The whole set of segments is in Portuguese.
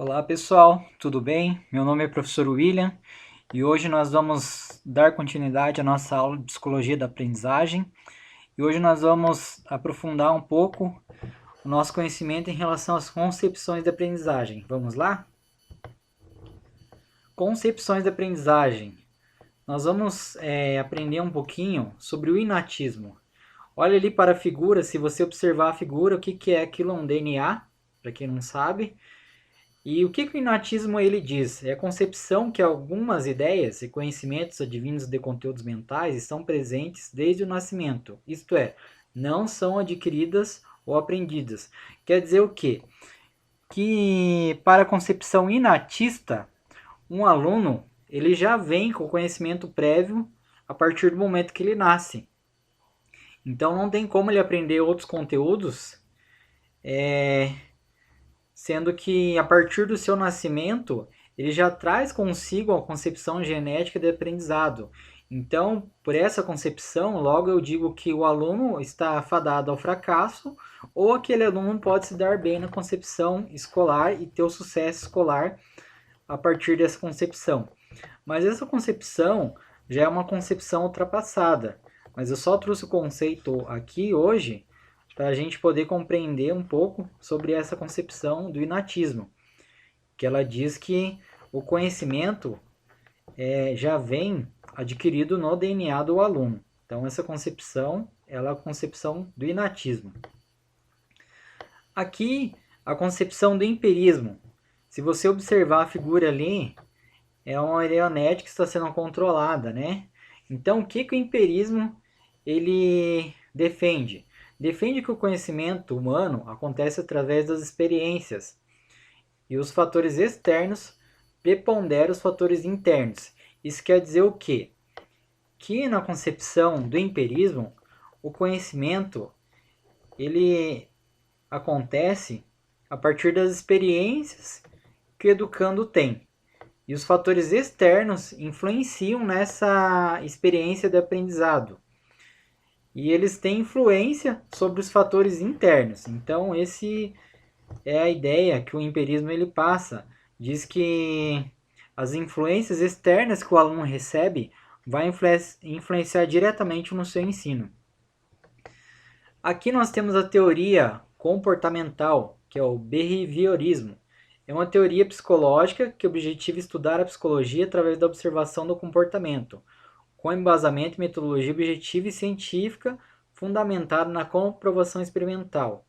Olá pessoal, tudo bem? Meu nome é professor William e hoje nós vamos dar continuidade à nossa aula de psicologia da aprendizagem e hoje nós vamos aprofundar um pouco o nosso conhecimento em relação às concepções de aprendizagem. Vamos lá? Concepções de aprendizagem. Nós vamos aprender um pouquinho sobre o inatismo. Olha ali para a figura, se você observar a figura, o que é aquilo? Um DNA, para quem não sabe. E o que o inatismo ele diz? É a concepção que algumas ideias e conhecimentos advindos de conteúdos mentais estão presentes desde o nascimento, isto é, não são adquiridas ou aprendidas. Quer dizer o quê? Que para a concepção inatista, um aluno ele já vem com conhecimento prévio a partir do momento que ele nasce. Então não tem como ele aprender outros conteúdos sendo que a partir do seu nascimento ele já traz consigo a concepção genética de aprendizado. Então, por essa concepção, logo eu digo que o aluno está fadado ao fracasso ou aquele aluno pode se dar bem na concepção escolar e ter o sucesso escolar a partir dessa concepção. Mas essa concepção já é uma concepção ultrapassada. Mas eu só trouxe o conceito aqui hoje para a gente poder compreender um pouco sobre essa concepção do inatismo, que ela diz que o conhecimento já vem adquirido no DNA do aluno. Então essa concepção ela é a concepção do inatismo. Aqui a concepção do empirismo. Se você observar a figura ali, é uma marionete que está sendo controlada, né? Então o que o empirismo ele defende? Defende que o conhecimento humano acontece através das experiências e os fatores externos preponderam os fatores internos. Isso quer dizer o quê? Que na concepção do empirismo, o conhecimento ele acontece a partir das experiências que o educando tem. E os fatores externos influenciam nessa experiência de aprendizado. E eles têm influência sobre os fatores internos. Então, esse é a ideia que o empirismo ele passa. Diz que as influências externas que o aluno recebe vai influenciar diretamente no seu ensino. Aqui nós temos a teoria comportamental, que é o behaviorismo. É uma teoria psicológica que objetiva estudar a psicologia através da observação do comportamento, com embasamento em metodologia objetiva e científica fundamentada na comprovação experimental,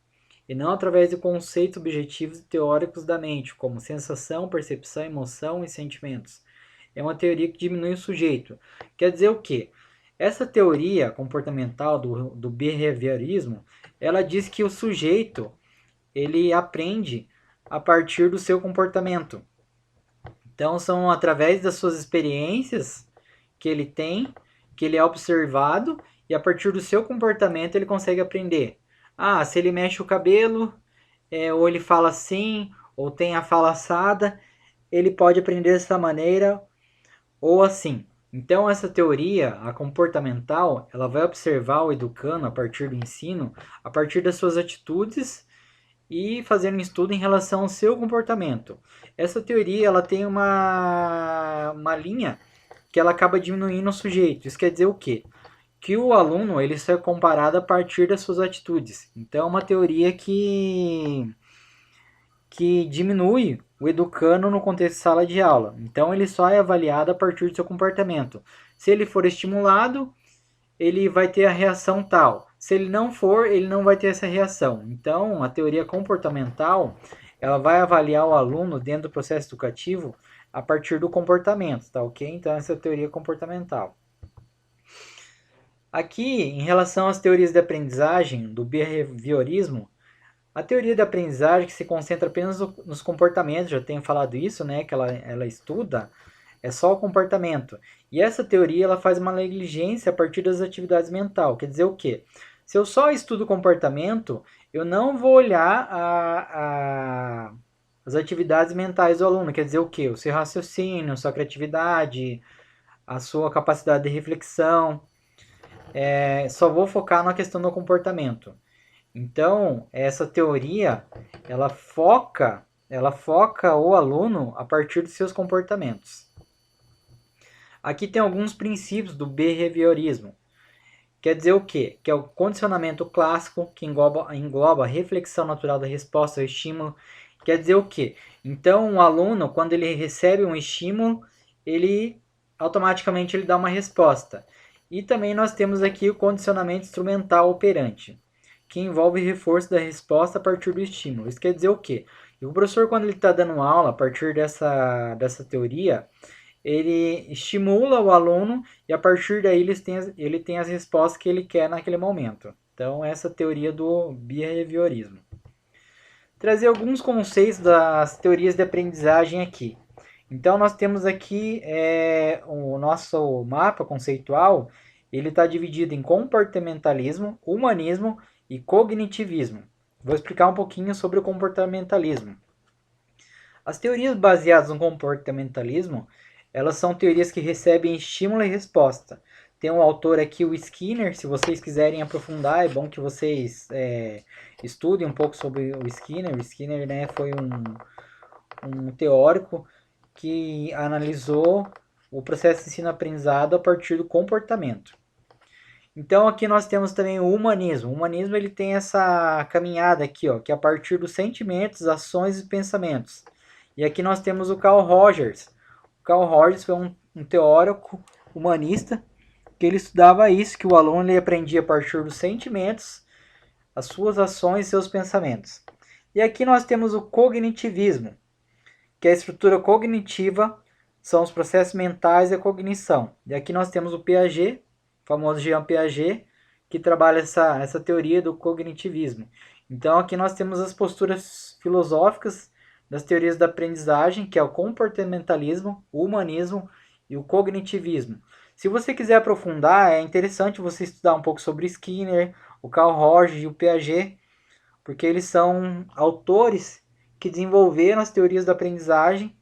e não através de conceitos objetivos e teóricos da mente, como sensação, percepção, emoção e sentimentos. É uma teoria que diminui o sujeito. Quer dizer o quê? Essa teoria comportamental do behaviorismo, ela diz que o sujeito ele aprende a partir do seu comportamento. Então, são através das suas experiências que ele tem, que ele é observado, e a partir do seu comportamento ele consegue aprender. Ah, se ele mexe o cabelo, ou ele fala assim, ou tem a fala assada, ele pode aprender dessa maneira ou assim. Então, essa teoria, a comportamental, ela vai observar o educando a partir do ensino, a partir das suas atitudes e fazer um estudo em relação ao seu comportamento. Essa teoria ela tem uma linha que ela acaba diminuindo o sujeito. Isso quer dizer o quê? Que o aluno ele só é comparado a partir das suas atitudes. Então, é uma teoria que diminui o educando no contexto de sala de aula. Então, ele só é avaliado a partir do seu comportamento. Se ele for estimulado, ele vai ter a reação tal. Se ele não for, ele não vai ter essa reação. Então, a teoria comportamental, ela vai avaliar o aluno dentro do processo educativo a partir do comportamento, tá ok? Então, essa é a teoria comportamental. Aqui, em relação às teorias de aprendizagem do behaviorismo, a teoria da aprendizagem que se concentra apenas nos comportamentos, já tenho falado isso, né, que ela estuda, é só o comportamento. E essa teoria ela faz uma negligência a partir das atividades mentais. Quer dizer o quê? Se eu só estudo comportamento, eu não vou olhar as atividades mentais do aluno. Quer dizer o quê? O seu raciocínio, a sua criatividade, a sua capacidade de reflexão. Só vou focar na questão do comportamento. Então, essa teoria, ela foca ela foca o aluno a partir dos seus comportamentos. Aqui tem alguns princípios do behaviorismo. Quer dizer o quê? Que é o condicionamento clássico, que engloba a reflexão natural da resposta ao estímulo. Quer dizer o quê? Então, o aluno, quando ele recebe um estímulo, ele automaticamente ele dá uma resposta. E também nós temos aqui o condicionamento instrumental operante, que envolve reforço da resposta a partir do estímulo. Isso quer dizer o quê? E o professor, quando ele está dando aula a partir dessa teoria, ele estimula o aluno e a partir daí ele tem as respostas que ele quer naquele momento. Então, essa é a teoria do behaviorismo. Trazer alguns conceitos das teorias de aprendizagem aqui. Então, nós temos aqui o nosso mapa conceitual, ele está dividido em comportamentalismo, humanismo e cognitivismo. Vou explicar um pouquinho sobre o comportamentalismo. As teorias baseadas no comportamentalismo, elas são teorias que recebem estímulo e resposta. Tem um autor aqui, o Skinner, se vocês quiserem aprofundar, é bom que vocês estudem um pouco sobre o Skinner. O Skinner, né, foi um teórico que analisou o processo de ensino-aprendizado a partir do comportamento. Então aqui nós temos também o humanismo. O humanismo ele tem essa caminhada aqui, ó, que é a partir dos sentimentos, ações e pensamentos. E aqui nós temos o Carl Rogers. O Carl Rogers foi um teórico humanista que ele estudava isso, que o aluno ele aprendia a partir dos sentimentos, as suas ações e seus pensamentos. E aqui nós temos o cognitivismo, que é a estrutura cognitiva, são os processos mentais e a cognição. E aqui nós temos o Piaget, o famoso Jean Piaget, que trabalha essa teoria do cognitivismo. Então aqui nós temos as posturas filosóficas das teorias da aprendizagem, que é o comportamentalismo, o humanismo e o cognitivismo. Se você quiser aprofundar, é interessante você estudar um pouco sobre Skinner, o Carl Rogers e o Piaget, porque eles são autores que desenvolveram as teorias da aprendizagem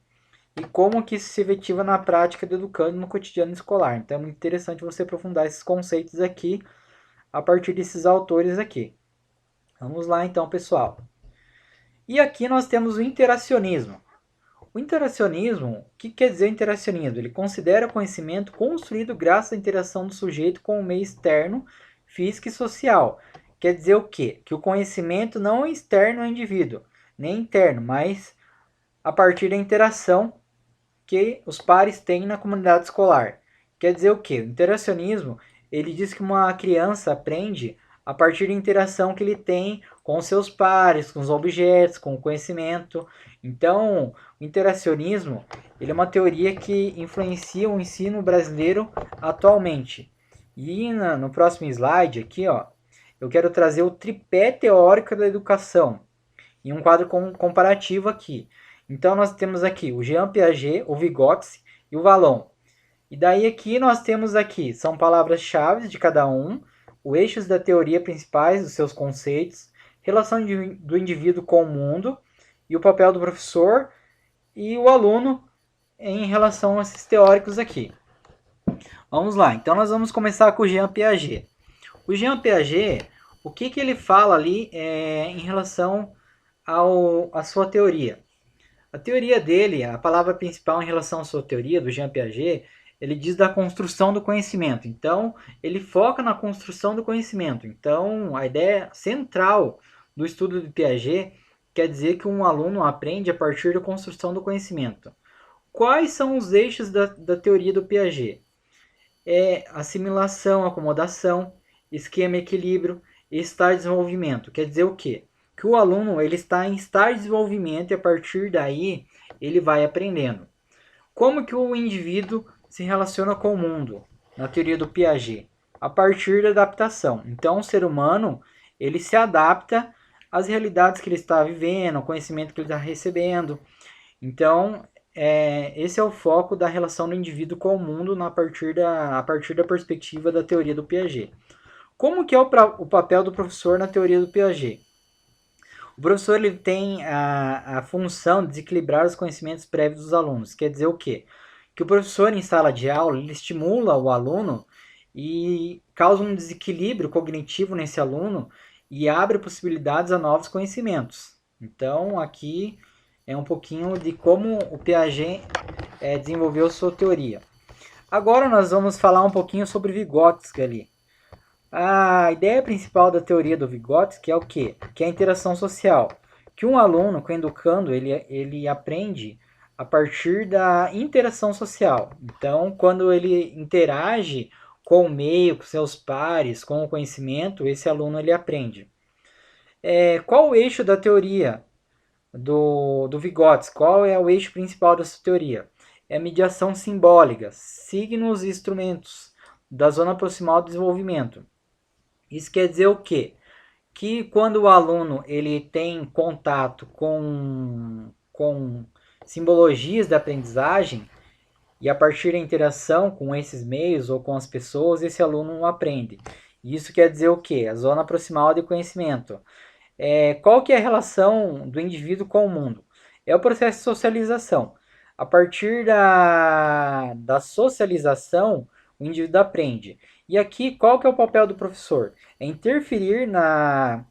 e como que isso se efetiva na prática do educando no cotidiano escolar. Então é muito interessante você aprofundar esses conceitos aqui a partir desses autores aqui. Vamos lá então, pessoal. E aqui nós temos o interacionismo. O interacionismo, o que quer dizer interacionismo? Ele considera o conhecimento construído graças à interação do sujeito com o meio externo, físico e social. Quer dizer o quê? Que o conhecimento não é externo ao indivíduo, nem interno, mas a partir da interação que os pares têm na comunidade escolar. Quer dizer o quê? O interacionismo, ele diz que uma criança aprende a partir da interação que ele tem com seus pares, com os objetos, com o conhecimento. Então, o interacionismo, ele é uma teoria que influencia o ensino brasileiro atualmente. E no próximo slide aqui, ó, eu quero trazer o tripé teórico da educação em um quadro comparativo aqui. Então nós temos aqui o Jean Piaget, o Vygotsky e o Vallon. E daí aqui nós temos aqui, são palavras-chave de cada um, os eixos da teoria principais dos seus conceitos, relação do indivíduo com o mundo e o papel do professor e o aluno em relação a esses teóricos aqui. Vamos lá, então nós vamos começar com o Jean Piaget. O Jean Piaget, o que ele fala ali em relação à sua teoria? A teoria dele, a palavra principal em relação à sua teoria, do Jean Piaget, ele diz da construção do conhecimento. Então, ele foca na construção do conhecimento. Então, a ideia central do estudo de Piaget quer dizer que um aluno aprende a partir da construção do conhecimento. Quais são os eixos da teoria do Piaget? É assimilação, acomodação, esquema, equilíbrio e estágio de desenvolvimento. Quer dizer o quê? Que o aluno ele está em estágio de desenvolvimento e a partir daí ele vai aprendendo. Como que o indivíduo se relaciona com o mundo? Na teoria do Piaget, a partir da adaptação. Então o ser humano ele se adapta às realidades que ele está vivendo, ao conhecimento que ele está recebendo. Então esse é o foco da relação do indivíduo com o mundo a partir da perspectiva da teoria do Piaget. Como que é o papel do professor na teoria do Piaget? O professor ele tem a função de desequilibrar os conhecimentos prévios dos alunos. Quer dizer o quê? Que o professor em sala de aula ele estimula o aluno e causa um desequilíbrio cognitivo nesse aluno e abre possibilidades a novos conhecimentos. Então aqui é um pouquinho de como o Piaget desenvolveu sua teoria. Agora nós vamos falar um pouquinho sobre Vygotsky ali. A ideia principal da teoria do Vygotsky é o quê? Que é a interação social. Que um aluno, com o educando, ele aprende a partir da interação social. Então, quando ele interage com o meio, com seus pares, com o conhecimento, esse aluno ele aprende. Qual o eixo da teoria do Vygotsky? Qual é o eixo principal dessa teoria? É a mediação simbólica, signos e instrumentos da zona proximal do desenvolvimento. Isso quer dizer o quê? Que quando o aluno ele tem contato com simbologias da aprendizagem, e a partir da interação com esses meios ou com as pessoas, esse aluno aprende. Isso quer dizer o quê? A zona proximal de conhecimento. Qual que é a relação do indivíduo com o mundo? É o processo de socialização. A partir da socialização, o indivíduo aprende. E aqui, qual que é o papel do professor? É interferir na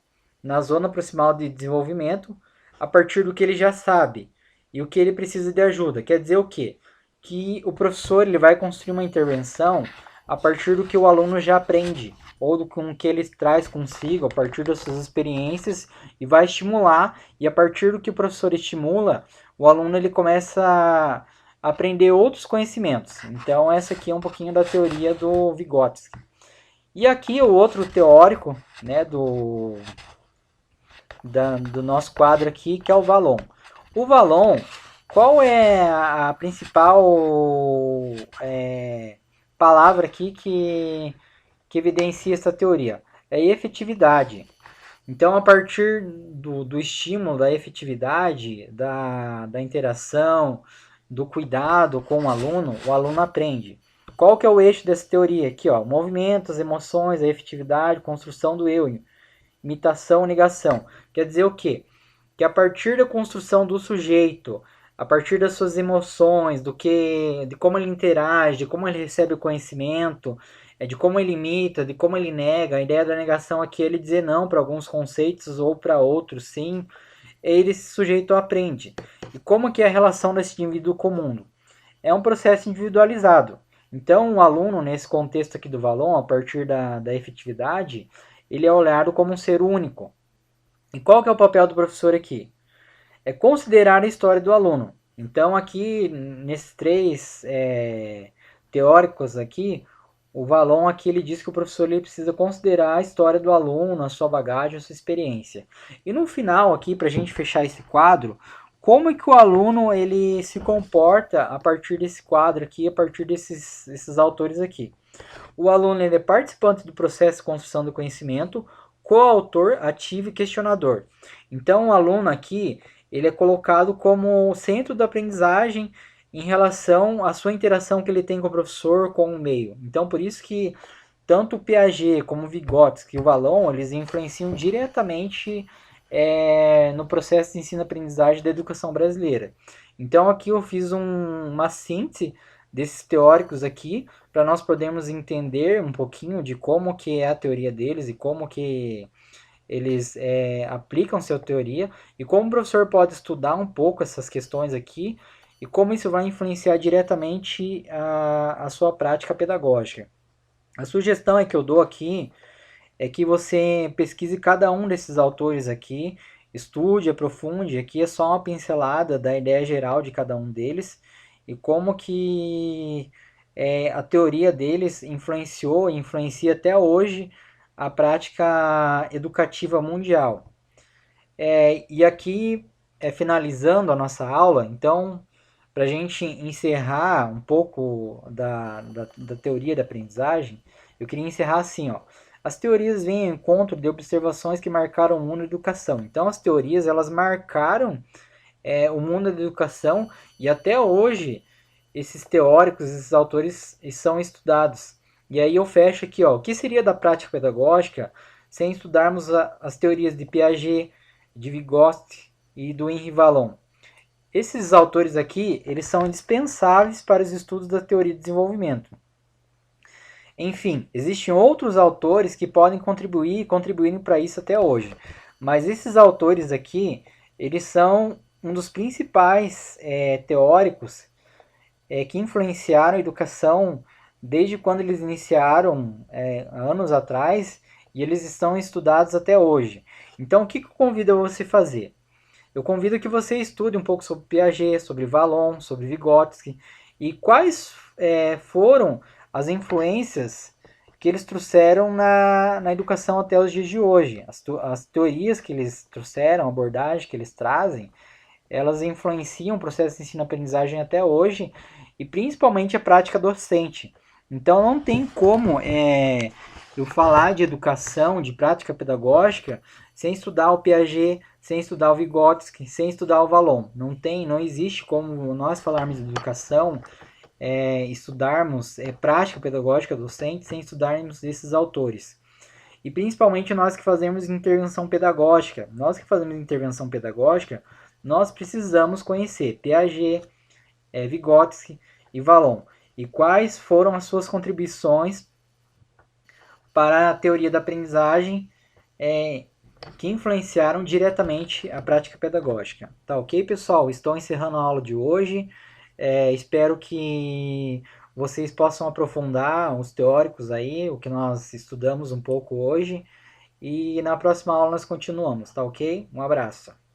zona proximal de desenvolvimento a partir do que ele já sabe e o que ele precisa de ajuda. Quer dizer o quê? Que o professor ele vai construir uma intervenção a partir do que o aluno já aprende ou do que ele traz consigo a partir das suas experiências e vai estimular, e a partir do que o professor estimula, o aluno ele começa a aprender outros conhecimentos. Então essa aqui é um pouquinho da teoria do Vygotsky. E aqui o outro teórico, né, do nosso quadro aqui, que é o Vallon. O Vallon, qual é a principal palavra aqui que evidencia essa teoria? É efetividade. Então, a partir do estímulo, da efetividade, da interação, do cuidado com o aluno aprende. Qual que é o eixo dessa teoria? Aqui, ó, movimentos, emoções, a efetividade, construção do eu, imitação, negação. Quer dizer o quê? Que a partir da construção do sujeito, a partir das suas emoções, de como ele interage, de como ele recebe o conhecimento, de como ele imita, de como ele nega. A ideia da negação aqui é ele dizer não para alguns conceitos ou para outros sim. Esse sujeito aprende. E como que é a relação desse indivíduo com o mundo? É um processo individualizado. Então, o aluno, nesse contexto aqui do Vallon, a partir da efetividade, ele é olhado como um ser único. E qual que é o papel do professor aqui? É considerar a história do aluno. Então, aqui, nesses três teóricos aqui, o Vallon aqui ele diz que o professor ele precisa considerar a história do aluno, a sua bagagem, a sua experiência. E no final aqui, para a gente fechar esse quadro, como é que o aluno ele se comporta a partir desse quadro aqui, a partir desses autores aqui? O aluno ele é participante do processo de construção do conhecimento, coautor, ativo e questionador. Então, o aluno aqui ele é colocado como centro da aprendizagem em relação à sua interação que ele tem com o professor, com o meio. Então, por isso que tanto o Piaget como o Vygotsky e o Vallon, eles influenciam diretamente no processo de ensino-aprendizagem da educação brasileira. Então, aqui eu fiz uma síntese desses teóricos aqui, para nós podermos entender um pouquinho de como que é a teoria deles e como que eles aplicam sua teoria e como o professor pode estudar um pouco essas questões aqui e como isso vai influenciar diretamente a sua prática pedagógica. A sugestão que eu dou aqui é que você pesquise cada um desses autores aqui, estude, aprofunde. Aqui é só uma pincelada da ideia geral de cada um deles e como que a teoria deles influenciou e influencia até hoje a prática educativa mundial. E aqui, finalizando a nossa aula, então, para a gente encerrar um pouco da teoria da aprendizagem, eu queria encerrar assim, ó. As teorias vêm ao encontro de observações que marcaram o mundo da educação. Então, as teorias, elas marcaram o mundo da educação e até hoje esses teóricos, esses autores são estudados. E aí eu fecho aqui, ó, o que seria da prática pedagógica sem estudarmos as teorias de Piaget, de Vygotsky e do Henri Vallon. Esses autores aqui, eles são indispensáveis para os estudos da teoria de desenvolvimento. Enfim, existem outros autores que podem contribuir e contribuírem para isso até hoje. Mas esses autores aqui, eles são um dos principais teóricos que influenciaram a educação desde quando eles iniciaram anos atrás e eles estão estudados até hoje. Então, o que eu convido você a fazer? Eu convido que você estude um pouco sobre Piaget, sobre Vallon, sobre Vygotsky e quais foram as influências que eles trouxeram na educação até os dias de hoje. As teorias que eles trouxeram, a abordagem que eles trazem, elas influenciam o processo de ensino-aprendizagem até hoje e principalmente a prática docente. Então não tem como eu falar de educação, de prática pedagógica, sem estudar o Piaget, sem estudar o Vygotsky, sem estudar o Vallon. Não existe como nós falarmos de educação, estudarmos prática pedagógica docente sem estudarmos esses autores. E principalmente nós que fazemos intervenção pedagógica. Nós que fazemos intervenção pedagógica, nós precisamos conhecer Piaget, Vygotsky e Vallon. E quais foram as suas contribuições para a teoria da aprendizagem que influenciaram diretamente a prática pedagógica. Tá ok, pessoal? Estou encerrando a aula de hoje. Espero que vocês possam aprofundar os teóricos aí, o que nós estudamos um pouco hoje. E na próxima aula nós continuamos, tá ok? Um abraço.